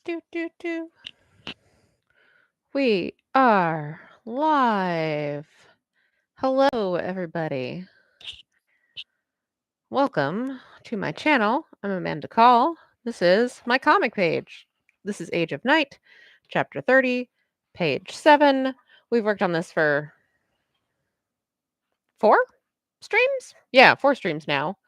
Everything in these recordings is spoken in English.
Do, do, do. We are live. Hello, everybody. Welcome to my channel. I'm Amanda Call. This is my comic page. This is Age of Night, chapter 30, page 7. We've worked on this for 4 streams? Yeah, 4 streams now.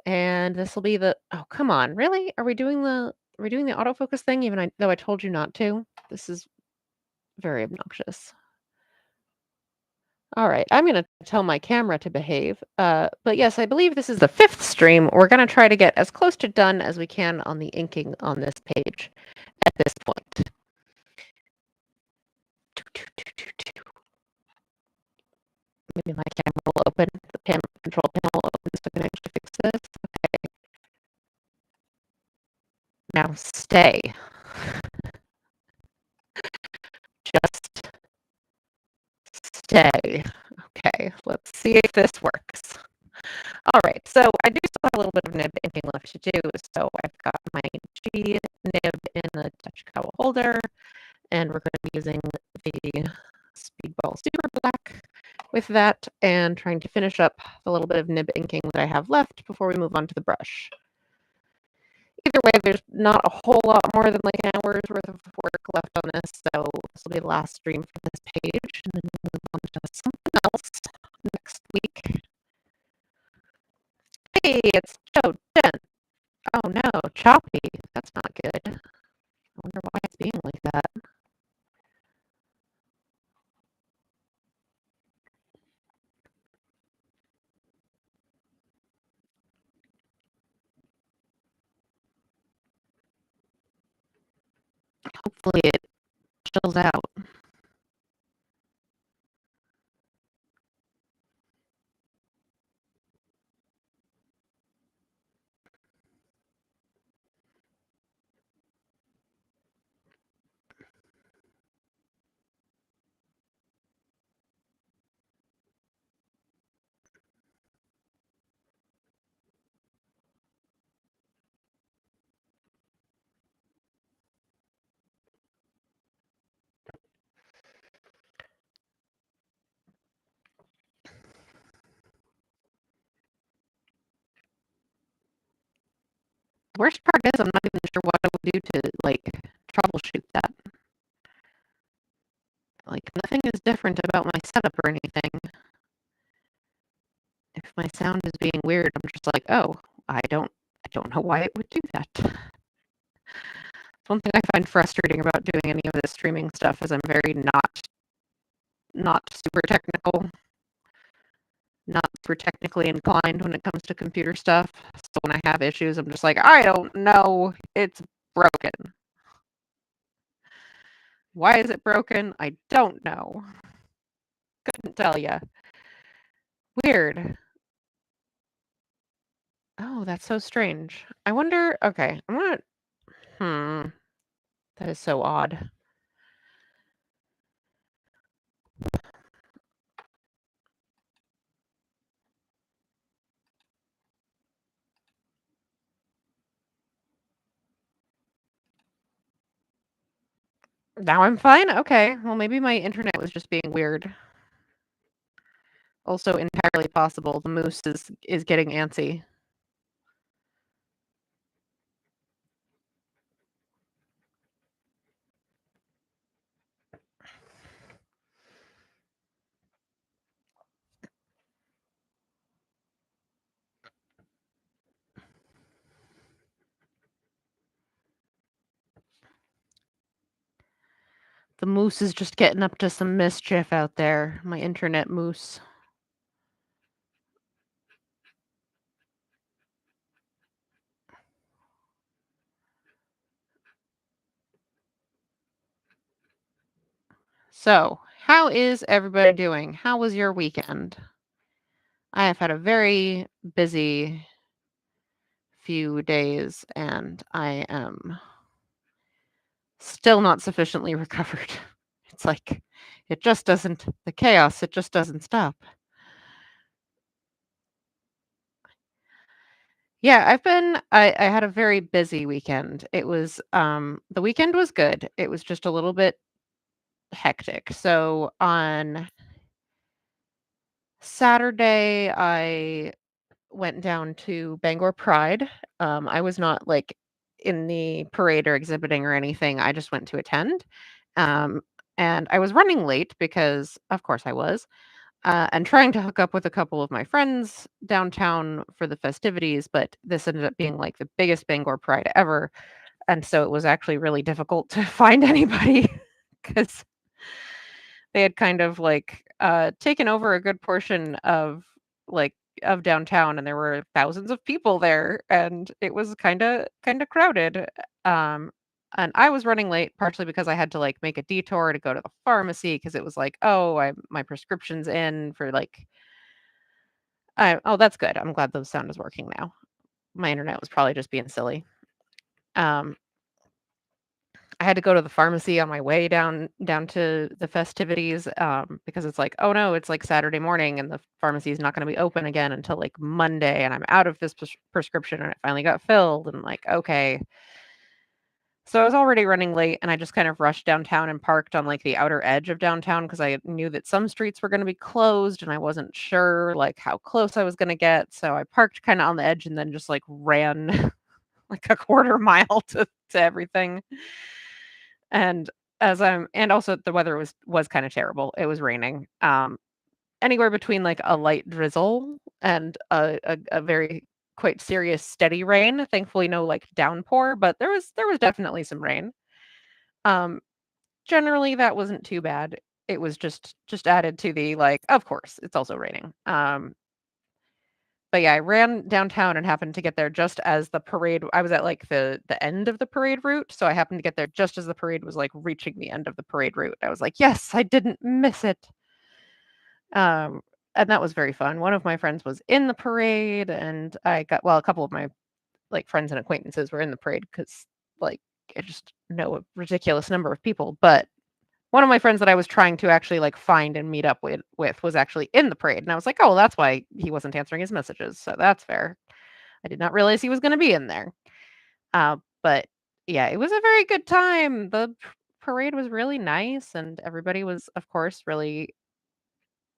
And this will be the oh, come on. Really? Are we doing the autofocus thing though I told you not to? This is very obnoxious. All right, I'm gonna tell my camera to behave. But yes, I believe this is the 5th stream. We're gonna try to get as close to done as we can on the inking on this page at this point. Maybe my camera will open. The camera control panel will open so I can actually fix this. Okay. Now stay. Just stay. Okay, let's see if this works. All right, so I do still have a little bit of nib inking left to do. So I've got my G nib in the Dutch cowl holder, and we're going to be using the Speedball Super Black with that and trying to finish up the little bit of nib inking that I have left before we move on to the brush. Either way, there's not a whole lot more than like an hour's worth of work left on this, so this will be the last stream for this page, and then we'll move on to something else next week. Hey, it's Joe Jen. Oh no, choppy. That's not good. I wonder why it's being like that. Hopefully it chills out. The worst part is I'm not even sure what I would do to, like, troubleshoot that. Like, nothing is different about my setup or anything. If my sound is being weird, I'm just like, "Oh, I don't know why it would do that." One thing I find frustrating about doing any of this streaming stuff is I'm very not super technical, not super technically inclined when it comes to computer stuff. So when I have issues, I'm just like, "I don't know. It's broken." Why is it broken? I don't know. Couldn't tell you. Weird. Oh, that's so strange. I wonder. Okay, I'm gonna. That is so odd. Now I'm fine? Okay. Well, maybe my internet was just being weird. Also entirely possible the moose is getting antsy. The moose is just getting up to some mischief out there. My internet moose. So, how is everybody doing? How was your weekend? I have had a very busy few days, and I am still not sufficiently recovered. It's like, it just doesn't the chaos, it just doesn't stop. Yeah, I had a very busy weekend. The weekend was good. It was just a little bit hectic. So on Saturday, I went down to Bangor Pride. I was not like in the parade or exhibiting or anything. I just went to attend. Um, and I was running late because, of course, I was, and trying to hook up with a couple of my friends downtown for the festivities. But this ended up being like the biggest Bangor Pride ever. And so it was actually really difficult to find anybody because they had kind of like taken over a good portion like of downtown, and there were thousands of people there, and it was kind of crowded. um and I was running late partially because I had to like make a detour to go to the pharmacy because it was like, oh, my prescription's in for like oh, that's good. I'm glad the sound is working now. My internet was probably just being silly. um I had to go to the pharmacy on my way down to the festivities, because it's like, "Oh, no, it's, like, Saturday morning, and the pharmacy is not gonna be open again until, like, Monday, and I'm out of this prescription," and it finally got filled, and, like, okay. So I was already running late, and I just kind of rushed downtown and parked on, like, the outer edge of downtown because I knew that some streets were gonna be closed, and I wasn't sure, like, how close I was gonna get, so I parked kinda on the edge and then just, like, ran, like, a quarter mile to everything. And and also the weather was kinda terrible. It was raining, anywhere between, like, a light drizzle and a very quite serious steady rain. Thankfully, no, like, downpour, but there was definitely some rain. Um, Generally, that wasn't too bad. It was just added to the, like, of course, it's also raining. But yeah, I ran downtown and happened to get there just as the parade I was at, like, the end of the parade route, so I happened to get there just as the parade was, like, reaching the end of the parade route. I was like, "Yes, I didn't miss it." Um, and that was very fun. One of my friends was in the parade, and a couple of my, like, friends and acquaintances were in the parade because, like, I just know a ridiculous number of people, but one of my friends that I was trying to actually, like, find and meet up with was actually in the parade, and I was like, "Oh, well, that's why he wasn't answering his messages, so that's fair." I did not realize he was gonna be in there. But yeah, it was a very good time. The parade was really nice, and everybody was, of course, really,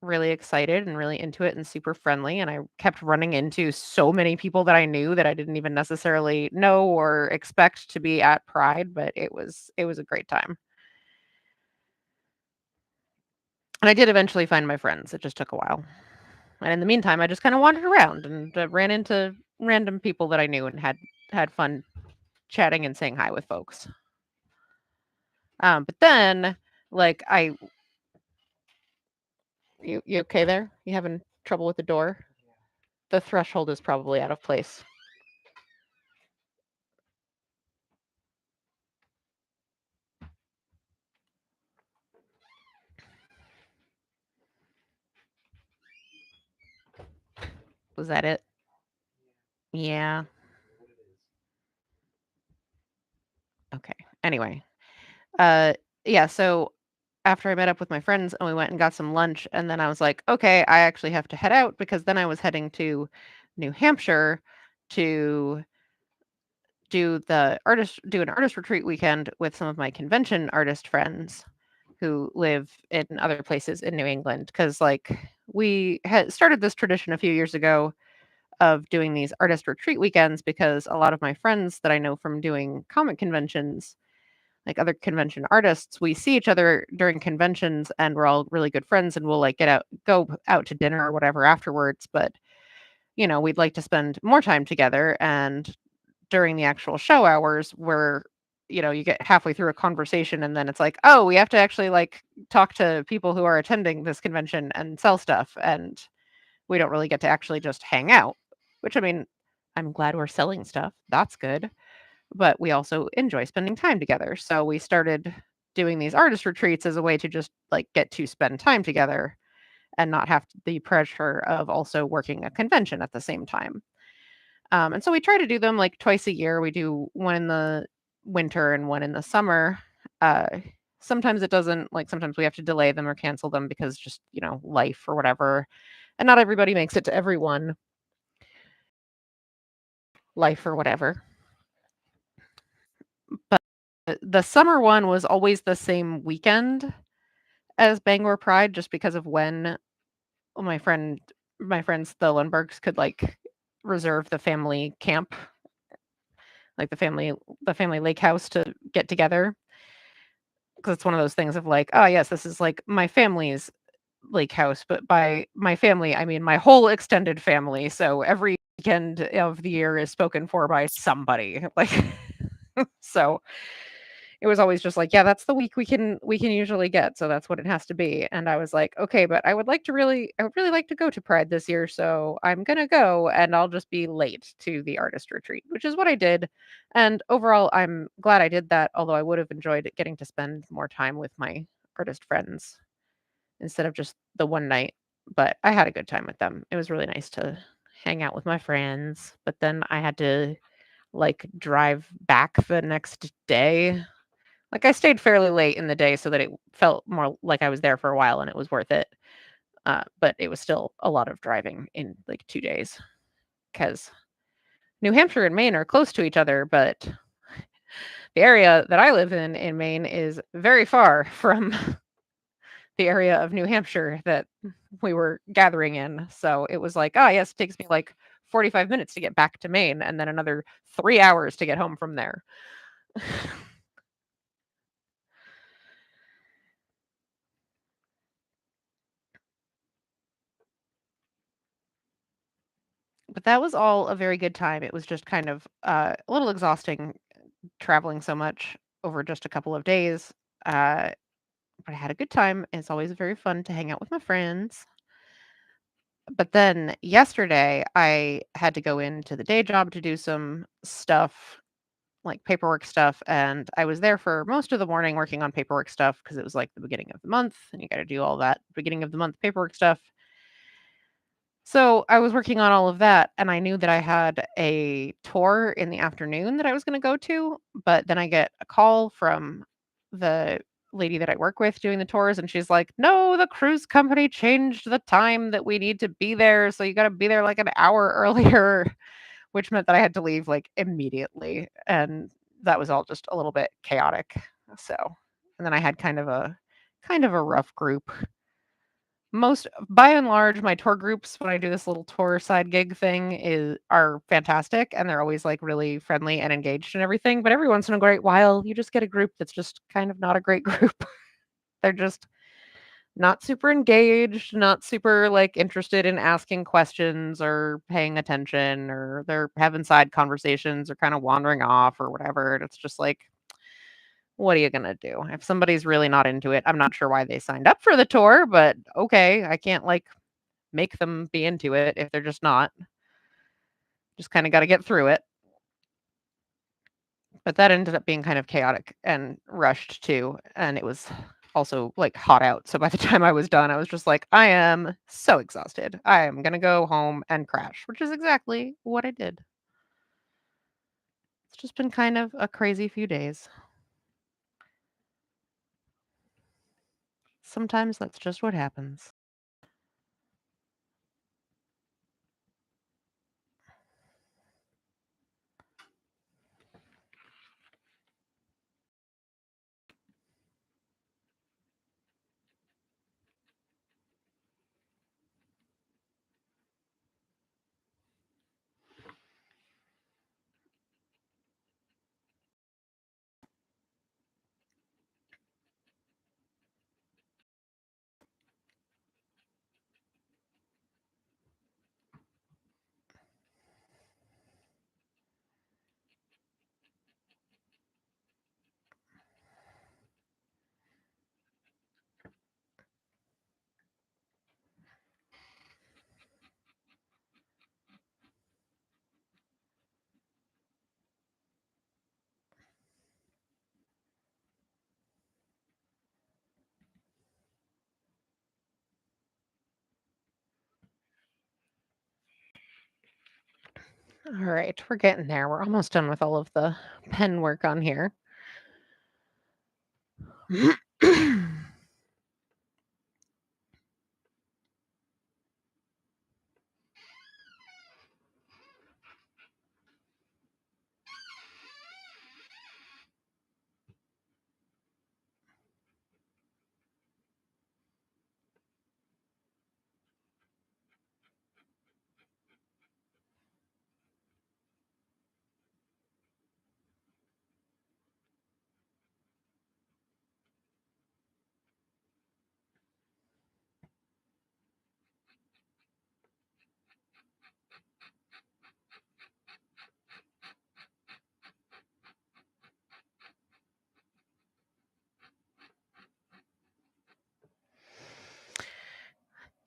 really excited and really into it and super friendly. And I kept running into so many people that I knew that I didn't even necessarily know or expect to be at Pride, but it was a great time. And I did eventually find my friends. It just took a while. And in the meantime, I just kind of wandered around and ran into random people that I knew and had fun chatting and saying hi with folks. But then, like, you okay there? You having trouble with the door? The threshold is probably out of place. Was that it? Yeah. Okay. Anyway, uh, yeah. So after I met up with my friends and we went and got some lunch, and then I was like, okay, I actually have to head out because then I was heading to New Hampshire to do an artist retreat weekend with some of my convention artist friends who live in other places in New England. Because like we had started this tradition a few years ago of doing these artist retreat weekends because a lot of my friends that I know from doing comic conventions, like other convention artists, we see each other during conventions and we're all really good friends and we'll like go out to dinner or whatever afterwards. But we'd like to spend more time together, and during the actual show hours where you get halfway through a conversation and then it's like, oh, we have to actually like talk to people who are attending this convention and sell stuff, and we don't really get to actually just hang out, which, I mean, I'm glad we're selling stuff, that's good, but we also enjoy spending time together. So we started doing these artist retreats as a way to just like get to spend time together and not have the pressure of also working a convention at the same time. And so we try to do them like twice a year. We do one in the winter and one in the summer. Uh, Sometimes it doesn't, like, sometimes we have to delay them or cancel them because just, life or whatever. And not everybody makes it to everyone. life or whatever. But the summer one was always the same weekend as Bangor Pride just because of when my friend my friends, the Lundbergs, could, like, reserve the family camp, like, the family lake house to get together. Because it's one of those things of, like, "Oh, yes, this is, like, my family's lake house," but by my family, I mean my whole extended family, so every weekend of the year is spoken for by somebody, like, so it was always just like, "Yeah, that's the week we can usually get, so that's what it has to be." And I was like, "Okay, but I would really like to go to Pride this year, so I'm gonna go, and I'll just be late to the artist retreat," which is what I did. And overall, I'm glad I did that, although I would have enjoyed getting to spend more time with my artist friends instead of just the one night. But I had a good time with them. It was really nice to hang out with my friends, but then I had to, like, drive back the next day. Like, I stayed fairly late in the day so that it felt more like I was there for a while and it was worth it, but it was still a lot of driving in, like, 2 days. Because New Hampshire and Maine are close to each other, but the area that I live in Maine is very far from the area of New Hampshire that we were gathering in, so it was like, "Ah, yes, it takes me, like, 45 minutes to get back to Maine and then another 3 hours to get home from there." But that was all a very good time. It was just kind of, a little exhausting traveling so much over just a couple of days, uh, but I had a good time. It's always very fun to hang out with my friends. But then yesterday, I had to go into the day job to do some stuff, like paperwork stuff, and I was there for most of the morning working on paperwork stuff because it was, like, the beginning of the month, and you gotta do all that beginning of the month paperwork stuff. So, I was working on all of that, and I knew that I had a tour in the afternoon that I was gonna go to, but then I get a call from the lady that I work with doing the tours, and she's like, "No, the cruise company changed the time that we need to be there, so you gotta be there, like, an hour earlier," which meant that I had to leave, like, immediately, and that was all just a little bit chaotic, so and then I had kind of a rough group. Most by and large, my tour groups, when I do this little tour side gig thing, is are fantastic, and they're always, like, really friendly and engaged and everything, but every once in a great while, you just get a group that's just kind of not a great group. They're just not super engaged, not super, like, interested in asking questions or paying attention, or they're having side conversations or kinda wandering off or whatever, and it's just like, what are you gonna do? If somebody's really not into it, I'm not sure why they signed up for the tour, but okay, I can't, like, make them be into it if they're just not. Just kinda gotta get through it. But that ended up being kind of chaotic and rushed too, and it was also, like, hot out, so by the time I was done, I was just like, "I am so exhausted. I am gonna go home and crash," which is exactly what I did. It's just been kind of a crazy few days. Sometimes that's just what happens. Alright, we're getting there. We're almost done with all of the pen work on here.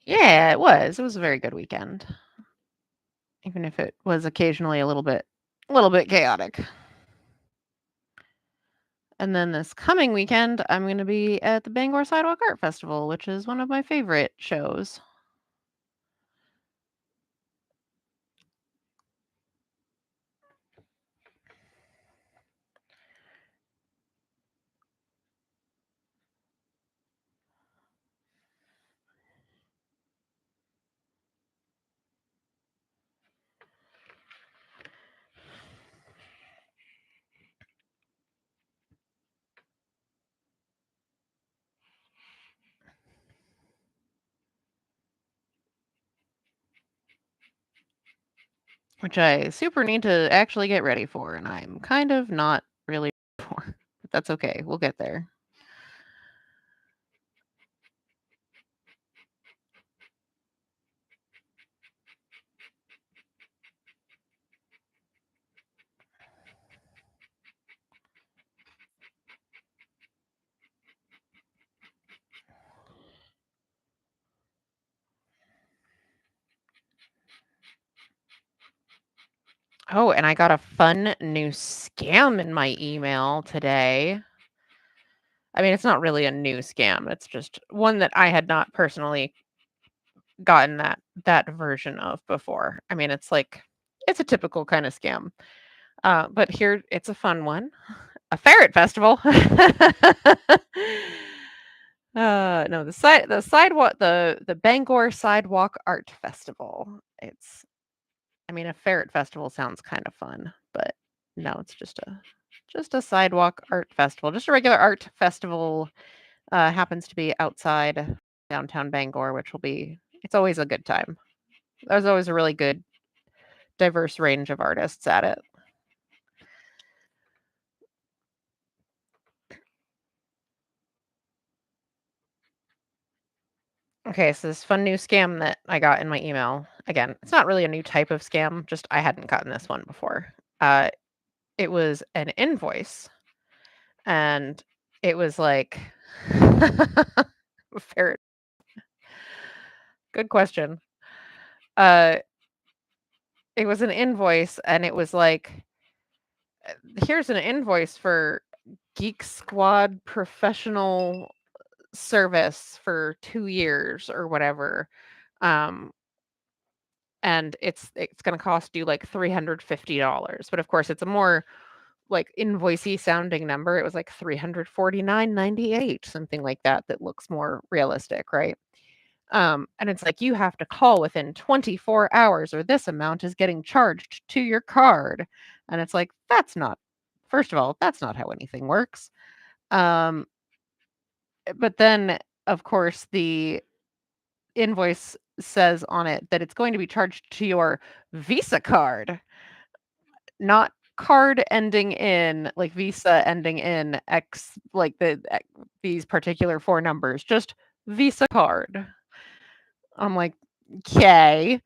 Yeah, it was. It was a very good weekend, even if it was occasionally a little bit chaotic. And then this coming weekend, I'm going to be at the Bangor Sidewalk Art Festival, which is one of my favorite shows. Which I super need to actually get ready for, and I'm kind of not really for. But that's okay. We'll get there. Oh, and I got a fun new scam in my email today. I mean, it's not really a new scam. It's just one that I had not personally gotten that version of before. I mean, it's a typical kind of scam. But here it's a fun one. A ferret festival. No, the sidewalk the Bangor Sidewalk Art Festival. I mean, a ferret festival sounds kind of fun, but no, it's just a sidewalk art festival, just a regular art festival. Happens to be outside downtown Bangor, which will be it's always a good time. There's always a really good diverse range of artists at it. Okay, so this fun new scam that I got in my email. Again, it's not really a new type of scam, just I hadn't gotten this one before. Uh, it was an invoice, and it was like, fair, good question. Uh, it was an invoice, and it was like, here's an invoice for Geek Squad professional service for 2 years or whatever. Um, and it's going to cost you like $350. But of course, it's a more like invoicey sounding number. It was like 349.98, something like that, that looks more realistic, right? And it's like you have to call within 24 hours or this amount is getting charged to your card. And it's like, that's not, first of all, that's not how anything works. Um, but then, of course, the invoice says on it that it's going to be charged to your Visa card, not card ending in like Visa ending in X, like these particular four numbers, just Visa card. I'm like, okay.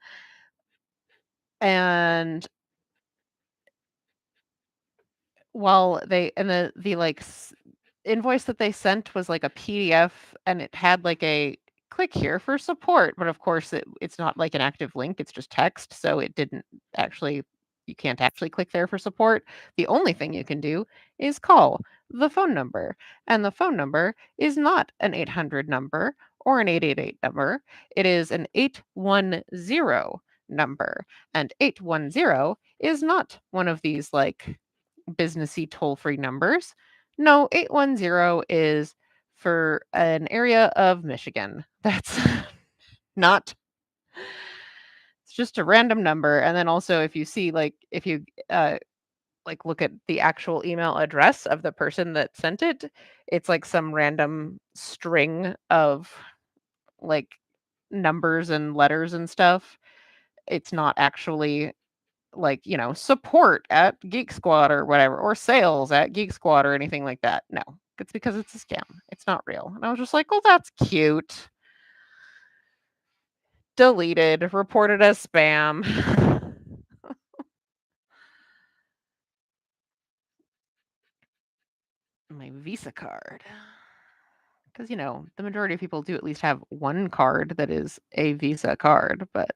And well, the like invoice that they sent was like a PDF, and it had like a click here for support, but of course it's not like an active link, it's just text, so it didn't actually you can't actually click there for support. The only thing you can do is call the phone number, and the phone number is not an 800 number or an 888 number. It is an 810 number, and 810 is not one of these like businessy toll-free numbers. No, 810 is for an area of Michigan. That's not it's just a random number. And then also if you see like if you like look at the actual email address of the person that sent it, it's like some random string of like numbers and letters and stuff. It's not actually like, support at Geek Squad or whatever, or sales at Geek Squad or anything like that. No, it's because it's a scam. It's not real. And I was just like, well, that's cute. Deleted, reported as spam. My Visa card. because the majority of people do at least have one card that is a Visa card, but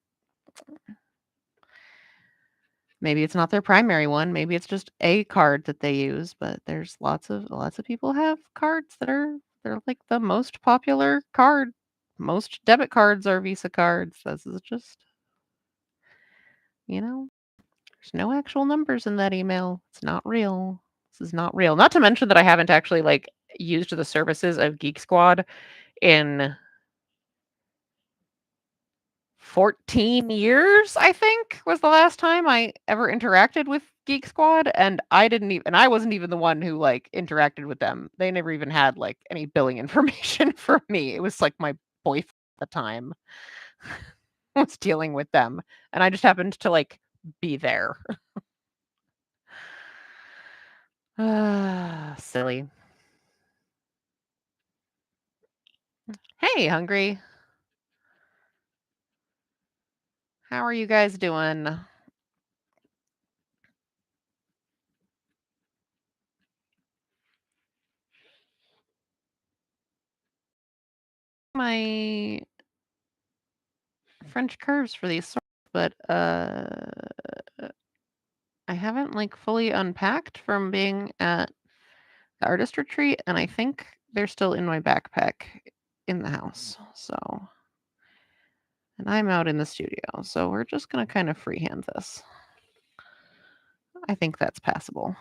maybe it's not their primary one. Maybe it's just a card that they use, but there's lots of people have cards they're like the most popular card. Most debit cards are Visa cards. This is just, there's no actual numbers in that email. It's not real. This is not real. Not to mention that I haven't actually used the services of Geek Squad in 14 years, I think, was the last time I ever interacted with Geek Squad, and I wasn't even the one who interacted with them. They never even had any billing information for me. It was my boyfriend at the time was dealing with them, and I just happened to be there. Silly. Hey, Hungry. How are you guys doing? My French curves for these sorts, but I haven't fully unpacked from being at the artist retreat, and I think they're still in my backpack in the house. So, and I'm out in the studio, so we're just gonna kind of freehand this. I think that's passable.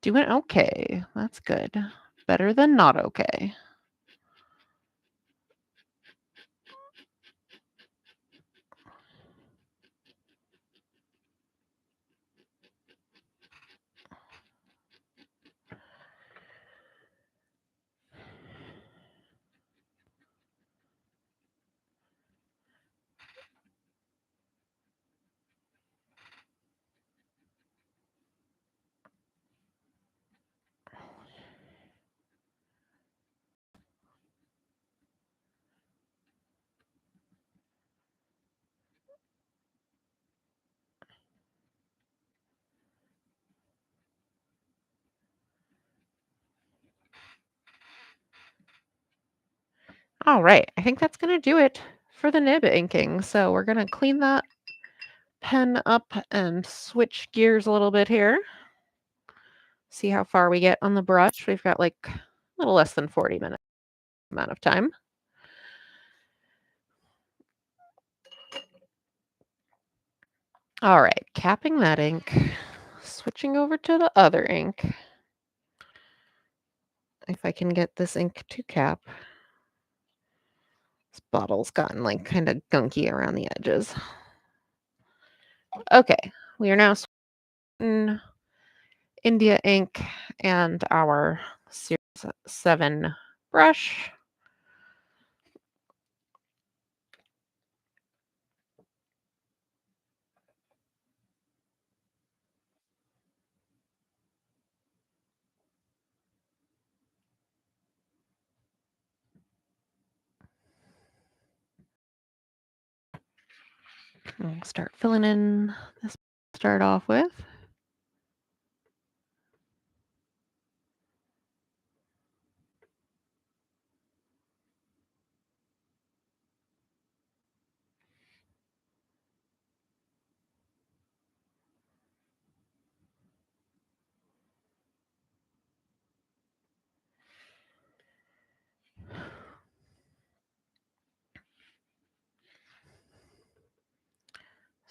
Doing okay. That's good. Better than not okay. All right, I think that's gonna do it for the nib inking. So we're gonna clean that pen up and switch gears a little bit here. See how far we get on the brush. We've got a little less than 40 minutes amount of time. All right, capping that ink, switching over to the other ink. If I can get this ink to cap. This bottle's gotten kind of gunky around the edges. Okay, we are now switching India ink and our Series 7 brush. I'll start filling in this to start off with.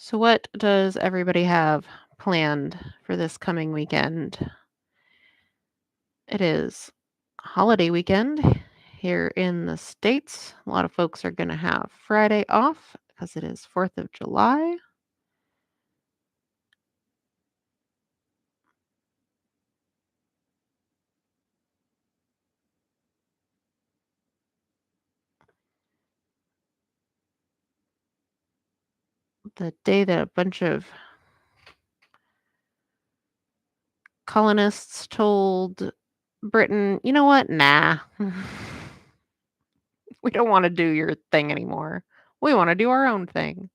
So what does everybody have planned for this coming weekend? It is holiday weekend here in the States. A lot of folks are going to have Friday off because it is 4th of July. The day that a bunch of colonists told Britain, you know what? Nah. We don't wanna do your thing anymore. We wanna do our own thing.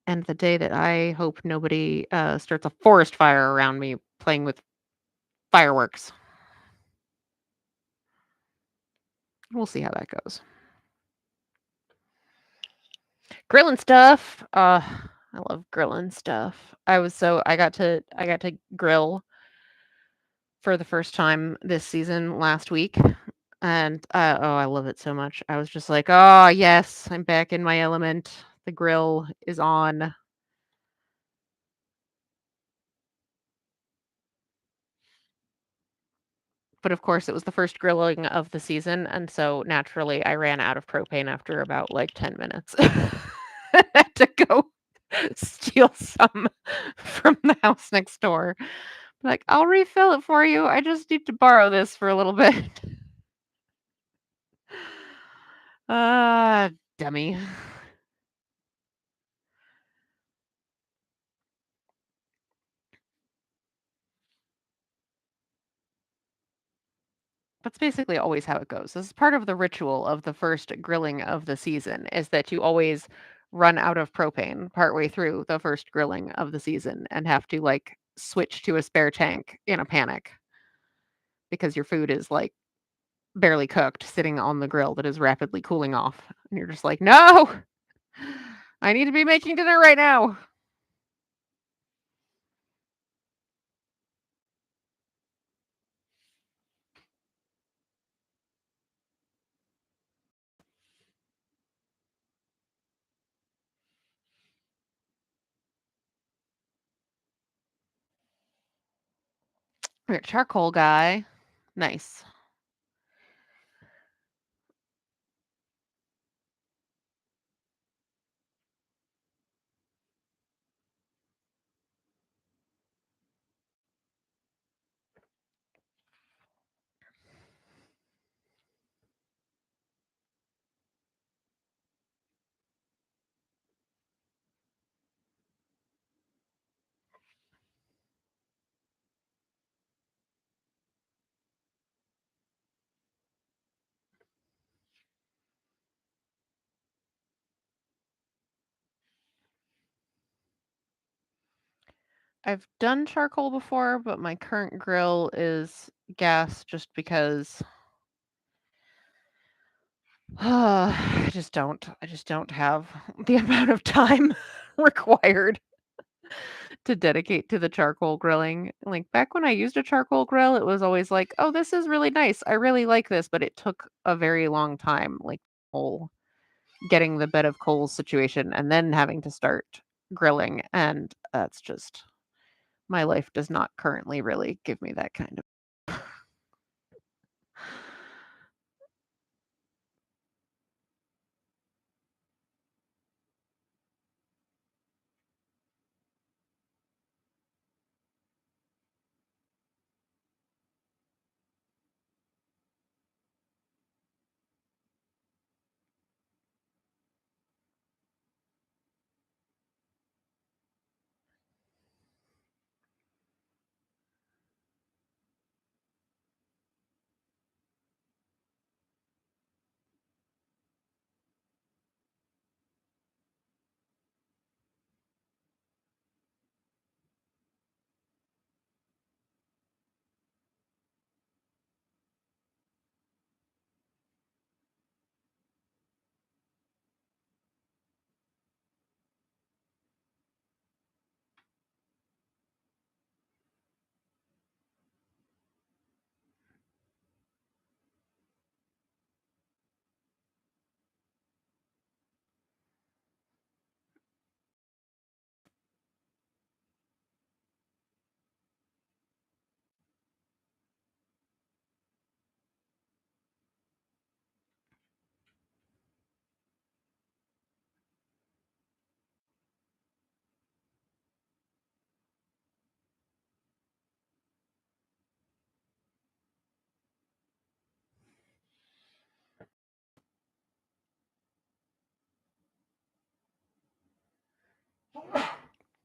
And the day that I hope nobody, starts a forest fire around me playing with fireworks. We'll see how that goes. Grilling stuff. I love grilling stuff. I got to grill for the first time this season last week, and, oh, I love it so much. I was just like, "Oh, yes, I'm back in my element. The grill is on." But, of course, it was the first grilling of the season, and so, naturally, I ran out of propane after about, like, 10 minutes. I had to go steal some from the house next door. Like, "I'll refill it for you. I just need to borrow this for a little bit." Ah, dummy. That's basically always how it goes. This is part of the ritual of the first grilling of the season, is that you always run out of propane partway through the first grilling of the season and have to, like, switch to a spare tank in a panic because your food is, like, barely cooked, sitting on the grill that is rapidly cooling off, and you're just like, "No! I need to be making dinner right now." You're a charcoal guy. Nice. I've done charcoal before, but my current grill is gas just because I just don't have the amount of time required to dedicate to the charcoal grilling. Like, back when I used a charcoal grill, it was always like, "Oh, this is really nice. I really like this," but it took a very long time, like, whole getting the bed of coals situation and then having to start grilling, and that's just my life does not currently really give me that kind of.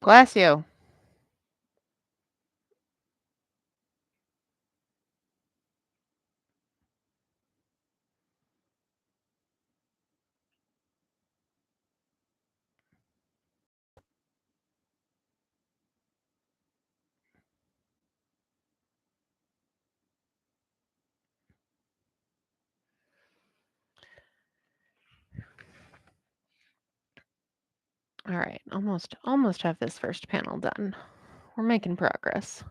Bless you. All right, almost have this first panel done. We're making progress.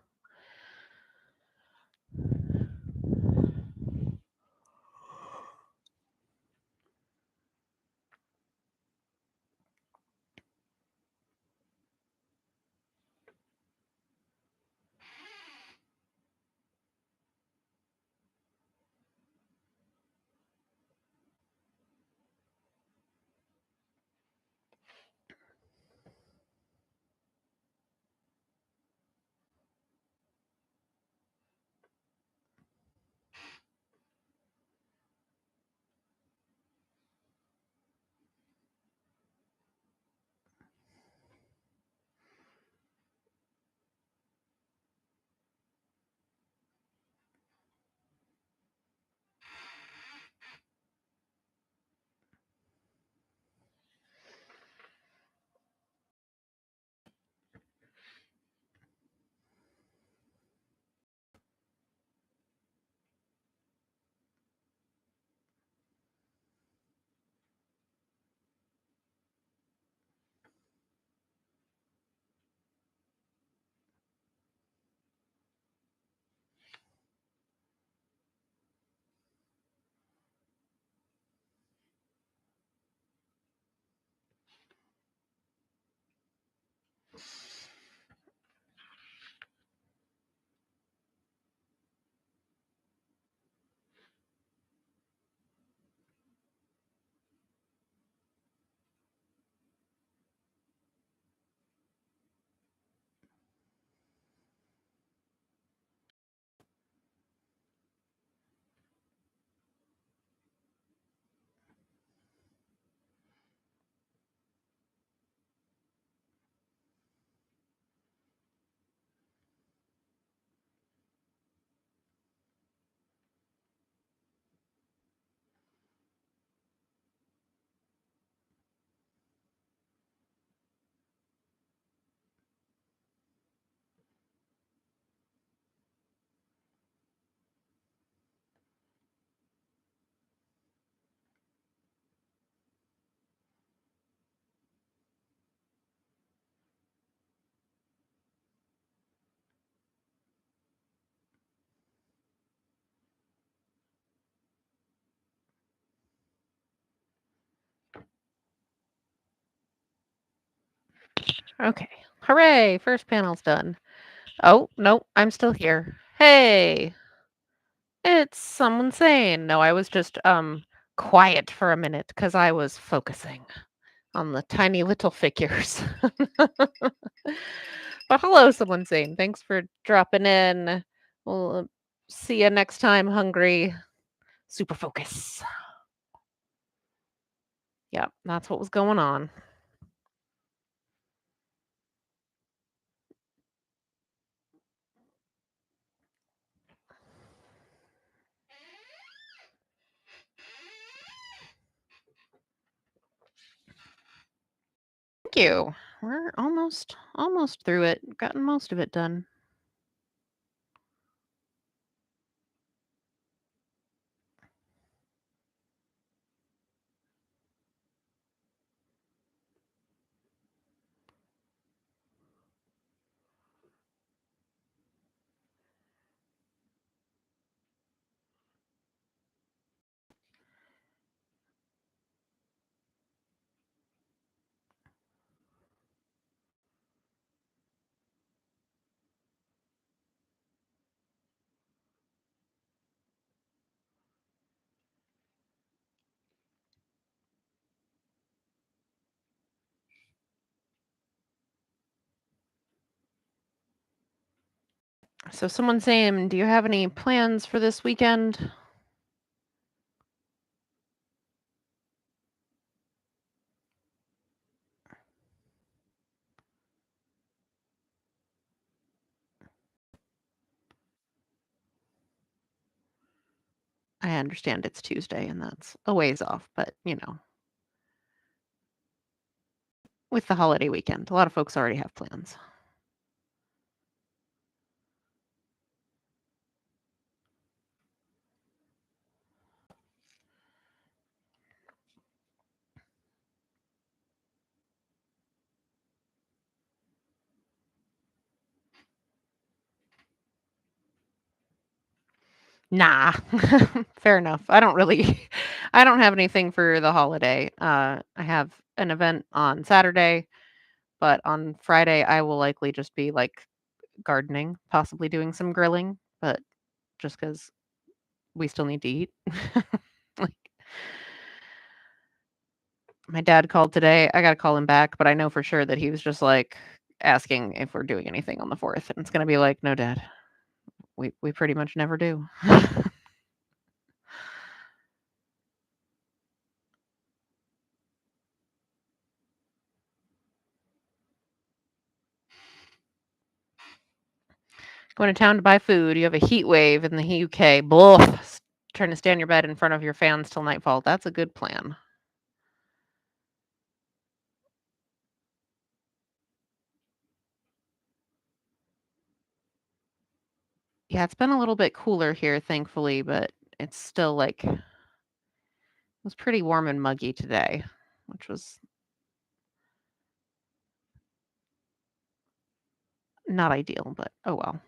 Okay. Hooray! First panel's done. Oh, no, I'm still here. Hey, it's someone saying. No, I was just quiet for a minute because I was focusing on the tiny little figures. But hello, someone saying. Thanks for dropping in. We'll see you next time, Hungry. Super focus. Yep, that's what was going on. Thank you. We're almost through it. Gotten most of it done. So someone's saying, do you have any plans for this weekend? I understand it's Tuesday and that's a ways off, but, with the holiday weekend, a lot of folks already have plans. Nah. Fair enough. I don't really I don't have anything for the holiday. I have an event on Saturday, but on Friday, I will likely just be, like, gardening, possibly doing some grilling, but just because we still need to eat. Like, my dad called today. I gotta call him back, but I know for sure that he was just, like, asking if we're doing anything on the 4th, and it's gonna be like, "No, dad. We pretty much never do." Going to town to buy food. You have a heat wave in the UK. Blah. Trying to stay on your bed in front of your fans till nightfall. That's a good plan. Yeah, it's been a little bit cooler here, thankfully, but it's still like it was pretty warm and muggy today, which was not ideal, but oh well.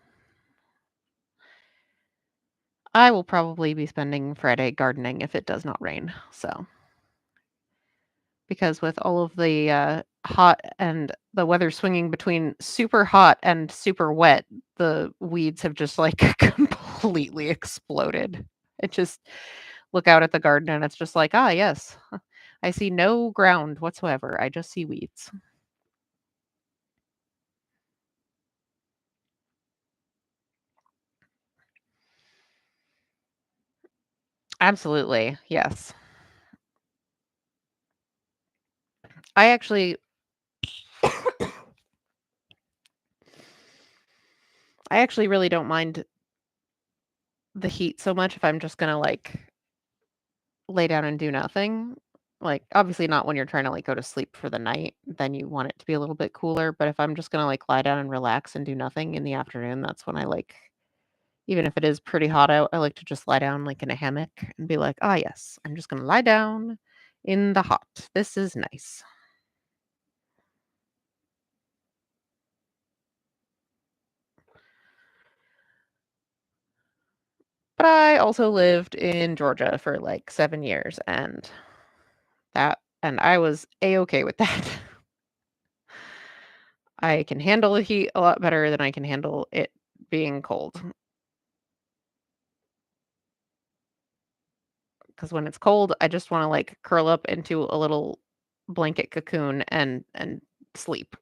I will probably be spending Friday gardening if it does not rain. So, because with all of the hot and the weather swinging between super hot and super wet, the weeds have just like completely exploded. It just look out at the garden and it's just like, ah, yes, I see no ground whatsoever. I just see weeds. Absolutely. Yes. I actually I actually really don't mind the heat so much if I'm just going to like lay down and do nothing. Like obviously not when you're trying to like go to sleep for the night, then you want it to be a little bit cooler, but if I'm just going to like lie down and relax and do nothing in the afternoon, that's when I like even if it is pretty hot out, I like to just lie down like in a hammock and be like, "Ah, yes, I'm just going to lie down in the hot. This is nice." But I also lived in Georgia for like 7 years and I was a-okay with that. I can handle the heat a lot better than I can handle it being cold. Because when it's cold, I just wanna, like, curl up into a little blanket cocoon and sleep.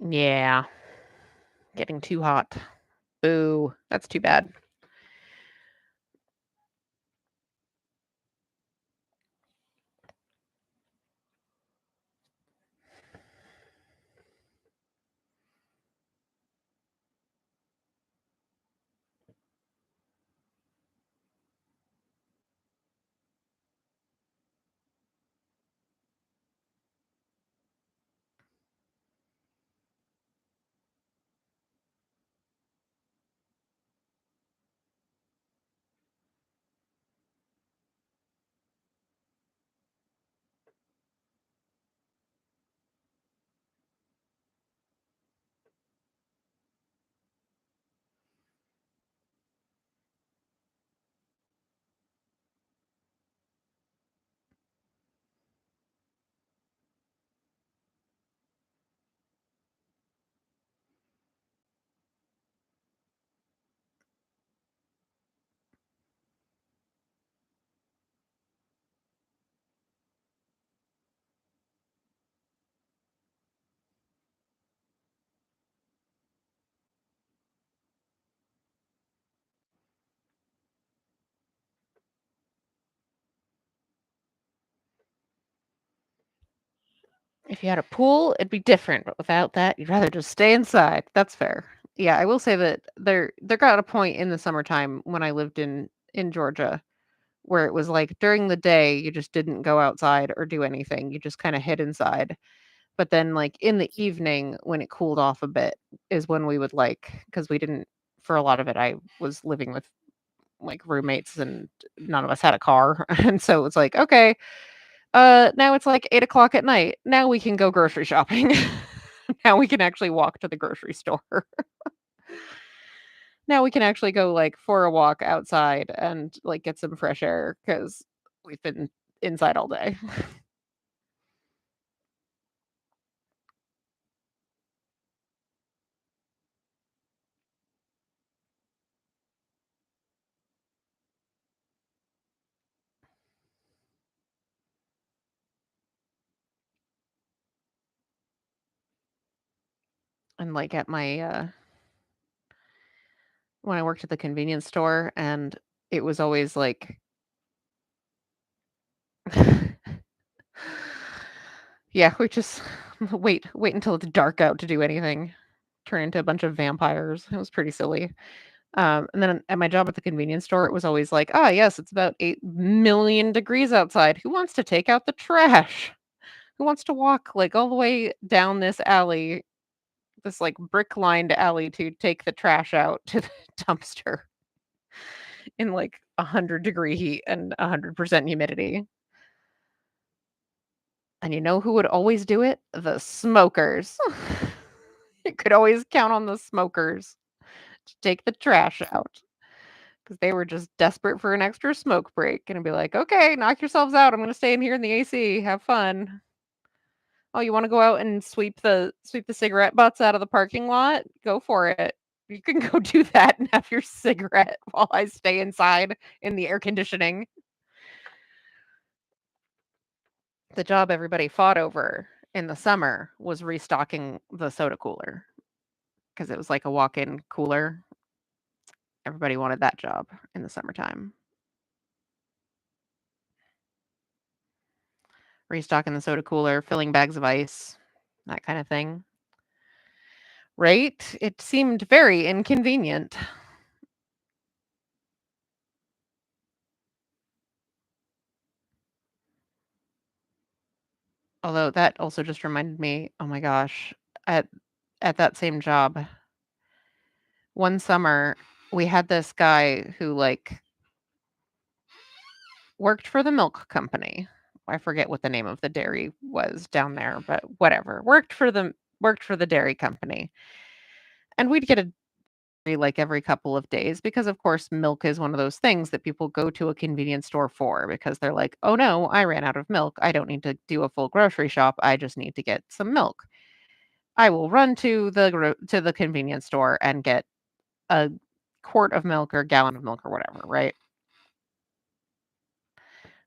Yeah, getting too hot. Boo, that's too bad. If you had a pool, it'd be different, but without that, you'd rather just stay inside. That's fair. Yeah, I will say that there got a point in the summertime when I lived in Georgia where it was like during the day you just didn't go outside or do anything. You just kind of hid inside. But then like in the evening when it cooled off a bit is when we would like because we didn't for a lot of it I was living with like roommates and none of us had a car. And so it's like, okay, now it's like 8 o'clock at night. Now we can go grocery shopping. Now we can actually walk to the grocery store. Now we can actually go like for a walk outside and like get some fresh air because we've been inside all day. And like at my when I worked at the convenience store and it was always like yeah, we just wait until it's dark out to do anything. Turn into a bunch of vampires. It was pretty silly. And then at my job at the convenience store, it was always like, "Ah, yes, it's about 8 million degrees outside. Who wants to take out the trash? Who wants to walk like all the way down this alley, this like brick-lined alley to take the trash out to the dumpster in like 100-degree heat and 100% humidity?" And you know who would always do it? The smokers. You could always count on the smokers to take the trash out. 'Cause they were just desperate for an extra smoke break and be like, "Okay, knock yourselves out. I'm gonna stay in here in the AC. Have fun. Oh, you wanna go out and sweep the cigarette butts out of the parking lot? Go for it. You can go do that and have your cigarette while I stay inside in the air conditioning." The job everybody fought over in the summer was restocking the soda cooler because it was like a walk-in cooler. Everybody wanted that job in the summertime. Restocking the soda cooler, filling bags of ice, that kinda thing. Right? It seemed very inconvenient. Although that also just reminded me, oh my gosh, at at that same job, one summer, we had this guy who, like, worked for the milk company. I forget what the name of the dairy was down there, but whatever. Worked for the dairy company. And we'd get a like every couple of days because of course milk is one of those things that people go to a convenience store for because they're like, "Oh no, I ran out of milk. I don't need to do a full grocery shop. I just need to get some milk. I will run to the convenience store and get a quart of milk or gallon of milk or whatever," right?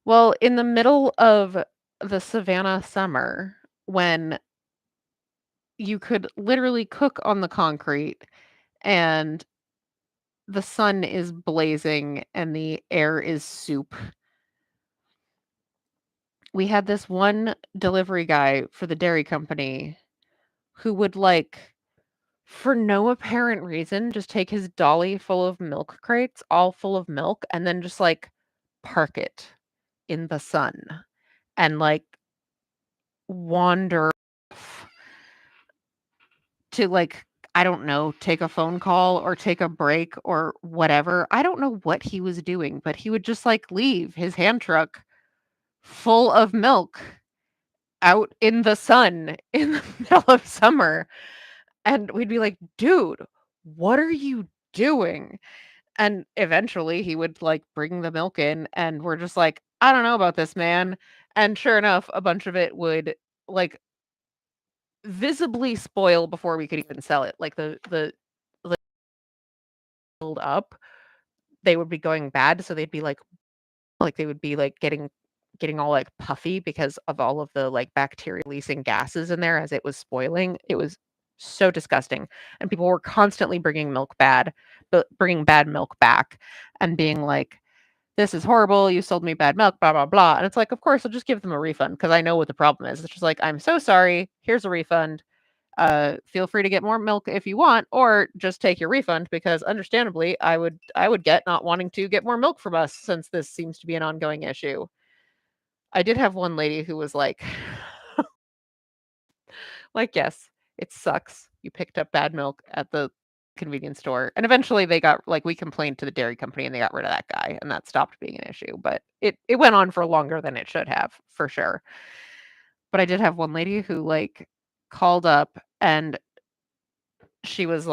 Well, in the middle of the Savannah summer when you could literally cook on the concrete and the sun is blazing and the air is soup. We had this one delivery guy for the dairy company who would, like, for no apparent reason, just take his dolly full of milk crates, all full of milk, and then just, like, park it in the sun and, like, wander off to, like, I don't know, take a phone call or take a break or whatever. I don't know what he was doing, but he would just, like, leave his hand truck full of milk out in the sun in the middle of summer, and we'd be like, "Dude, what are you doing?" And eventually, he would, like, bring the milk in, and we're just like, "I don't know about this, man." And sure enough, a bunch of it would, like, visibly spoil before we could even sell it. Like, the build up, they would be going bad, so they'd be like, they would be, like, getting all, like, puffy because of all of the, like, bacteria releasing gases in there as it was spoiling. It was so disgusting, and people were constantly bringing bad milk back and being like, this is horrible. You sold me bad milk, blah, blah, blah. And it's like, of course, I'll just give them a refund because I know what the problem is. It's just like, I'm so sorry. Here's a refund. Feel free to get more milk if you want, or just take your refund because understandably, I would get not wanting to get more milk from us since this seems to be an ongoing issue. I did have one lady who was like, yes, it sucks. You picked up bad milk at the convenience store. And eventually they got like we complained to the dairy company and they got rid of that guy and that stopped being an issue. But it went on for longer than it should have, for sure. But I did have one lady who called up and she was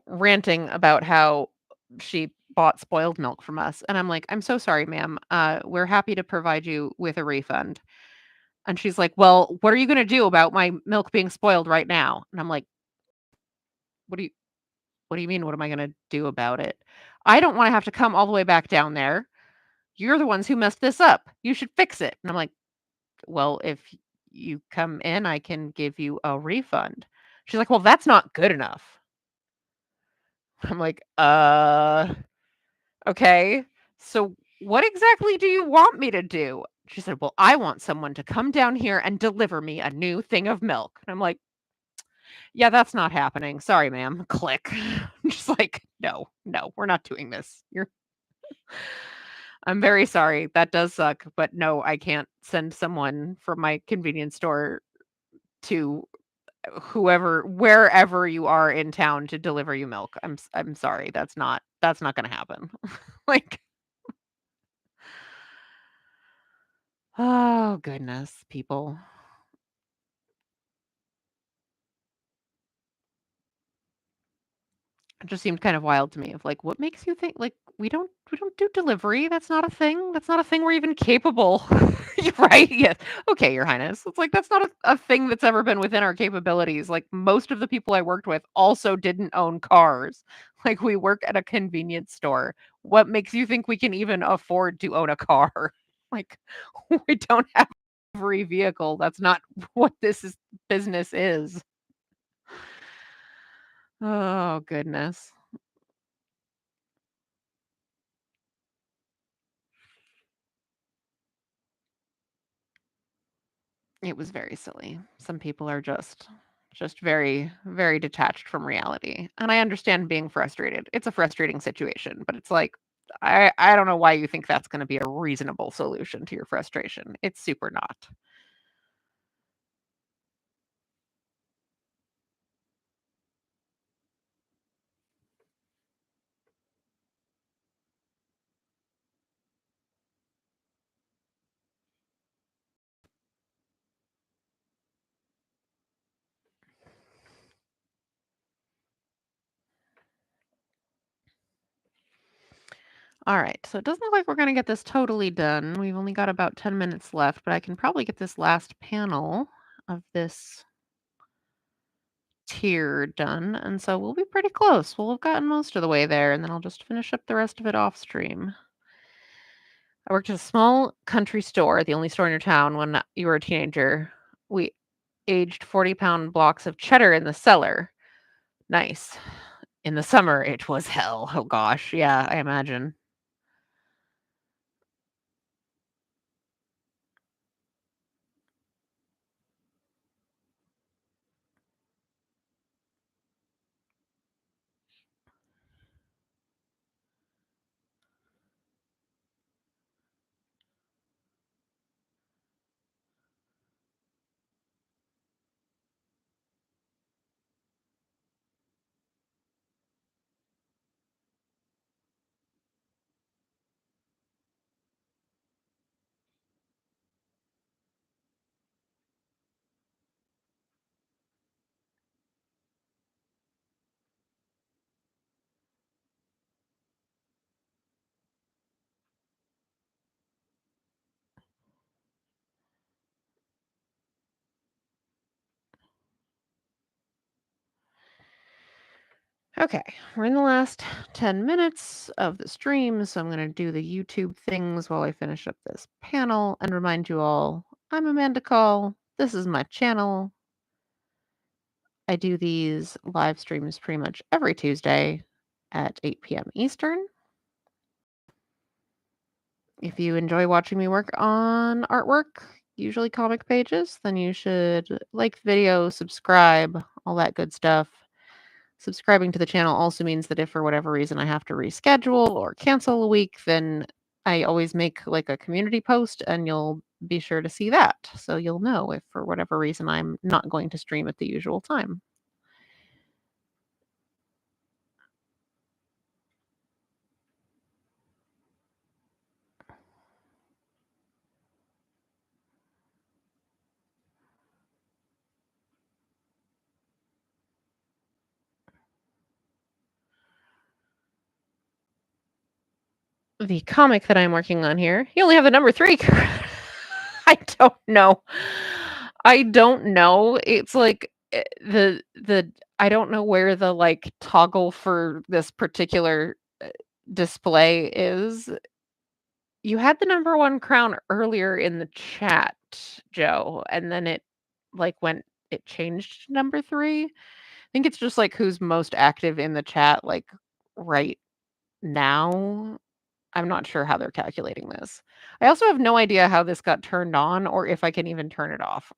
ranting about how she bought spoiled milk from us. And I'm like, I'm so sorry, ma'am. We're happy to provide you with a refund. And she's like, well, what are you going to do about my milk being spoiled right now? And I'm like, what do you what do you mean? What am I gonna do about it? I don't wanna have to come all the way back down there. You're the ones who messed this up. You should fix it. And I'm like, "Well, if you come in, I can give you a refund." She's like, "Well, that's not good enough." I'm like, okay. So what exactly do you want me to do?" She said, "Well, I want someone to come down here and deliver me a new thing of milk." And I'm like, "Yeah, that's not happening. Sorry, ma'am." Click. I'm just like, "No, no, we're not doing this. I'm very sorry. That does suck, but no, I can't send someone from my convenience store to wherever you are in town to deliver you milk. I'm sorry. That's not gonna happen." Like, oh goodness, people. It just seemed kind of wild to me of like, what makes you think like we don't do delivery? That's not a thing. That's not a thing we're even capable. You're right. Yes. Okay, Your Highness. It's like that's not a thing that's ever been within our capabilities. Like most of the people I worked with also didn't own cars. Like we work at a convenience store. What makes you think we can even afford to own a car? Like we don't have every vehicle. That's not what business is. Oh goodness. It was very silly. Some people are just very, very detached from reality, and I understand being frustrated. It's a frustrating situation, but it's like, I don't know why you think that's gonna be a reasonable solution to your frustration. It's super not. Alright, so it doesn't look like we're gonna get this totally done. We've only got about 10 minutes left, but I can probably get this last panel of this tier done, and so we'll be pretty close. We'll have gotten most of the way there, and then I'll just finish up the rest of it off stream. I worked at a small country store, the only store in your town when you were a teenager. We aged 40-pound blocks of cheddar in the cellar. Nice. In the summer, it was hell. Oh gosh, yeah, I imagine. Okay, we're in the last 10 minutes of the stream, so I'm going to do the YouTube things while I finish up this panel and remind you all I'm Amanda Call. This is my channel. I do these live streams pretty much every Tuesday at 8 p.m. Eastern. If you enjoy watching me work on artwork, usually comic pages, then you should like the video, subscribe, all that good stuff. Subscribing to the channel also means that if for whatever reason I have to reschedule or cancel a week, then I always make like a community post and you'll be sure to see that. So you'll know if for whatever reason I'm not going to stream at the usual time. The comic that I'm working on here, you only have the number 3. I don't know. I don't know. It's like the I don't know where the like toggle for this particular display is. You had the number 1 crown earlier in the chat, Joe, and then it changed to number 3. I think it's just like who's most active in the chat like right now. I'm not sure how they're calculating this. I also have no idea how this got turned on or if I can even turn it off.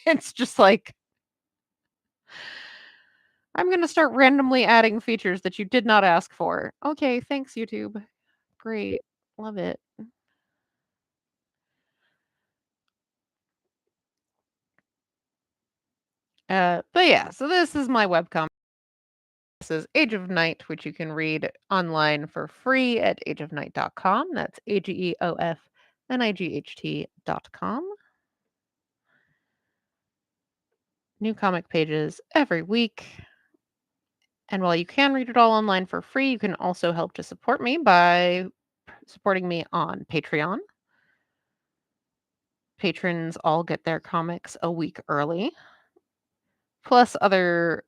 It's just like I'm gonna start randomly adding features that you did not ask for. Okay, thanks, YouTube. Great. Love it. But yeah, so this is my webcomic. This is Age of Night, which you can read online for free at ageofnight.com. That's AGEOFNIGHT.com. New comic pages every week. And while you can read it all online for free, you can also help to support me by supporting me on Patreon. Patrons all get their comics a week early, plus other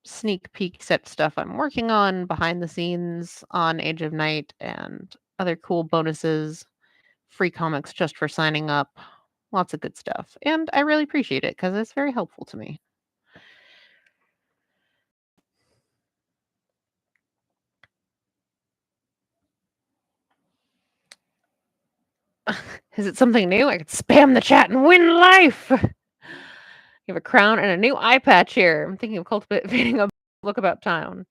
sneak peeks at stuff I'm working on behind the scenes on Age of Night and other cool bonuses, free comics just for signing up, lots of good stuff. And I really appreciate it because it's very helpful to me. Is it something new? I could spam the chat and win life. You have a crown and a new eye patch here. I'm thinking of cultivating a look about town.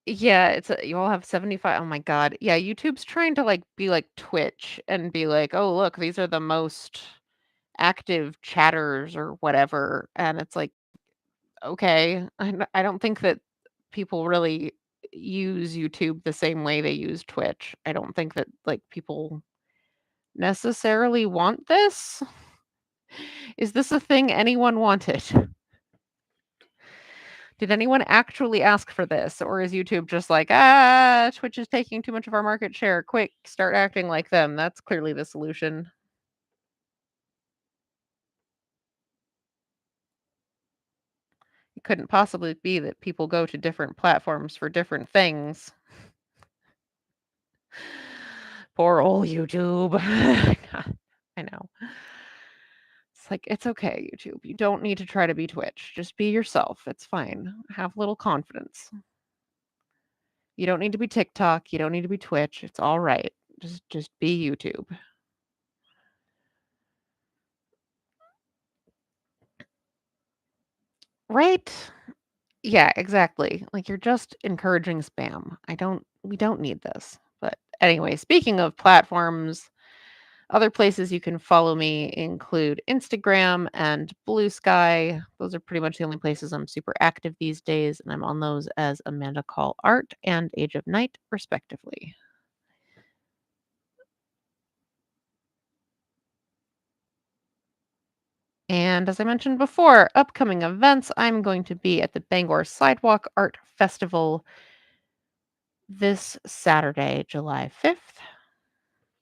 Yeah, you all have 75. Oh my god. Yeah, YouTube's trying to like be like Twitch and be like, "Oh, look, these are the most active chatters or whatever." And it's like, okay, I don't think that people really use YouTube the same way they use Twitch. I don't think that like people necessarily want this. Is this a thing anyone wanted? Did anyone actually ask for this? Or is YouTube just like, Twitch is taking too much of our market share. Quick, start acting like them. That's clearly the solution. It couldn't possibly be that people go to different platforms for different things. Poor old YouTube. I know. It's like, it's okay, YouTube. You don't need to try to be Twitch. Just be yourself. It's fine. Have a little confidence. You don't need to be TikTok. You don't need to be Twitch. It's all right. Just be YouTube. Right? Yeah, exactly. Like you're just encouraging spam. We don't need this. But anyway, speaking of platforms, other places you can follow me include Instagram and Blue Sky. Those are pretty much the only places I'm super active these days, and I'm on those as Amanda Call Art and Age of Night, respectively. And as I mentioned before, upcoming events, I'm going to be at the Bangor Sidewalk Art Festival this Saturday, July 5th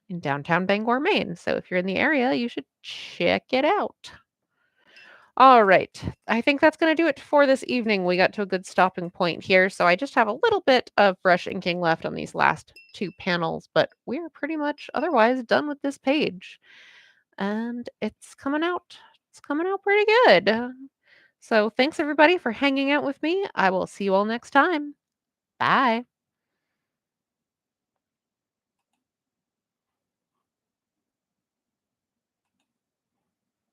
in downtown Bangor, Maine. So if you're in the area, you should check it out. All right. I think that's going to do it for this evening. We got to a good stopping point here. So I just have a little bit of brush inking left on these last 2 panels, but we're pretty much otherwise done with this page. And it's coming out. It's coming out pretty good. So thanks everybody for hanging out with me. I will see you all next time. Bye.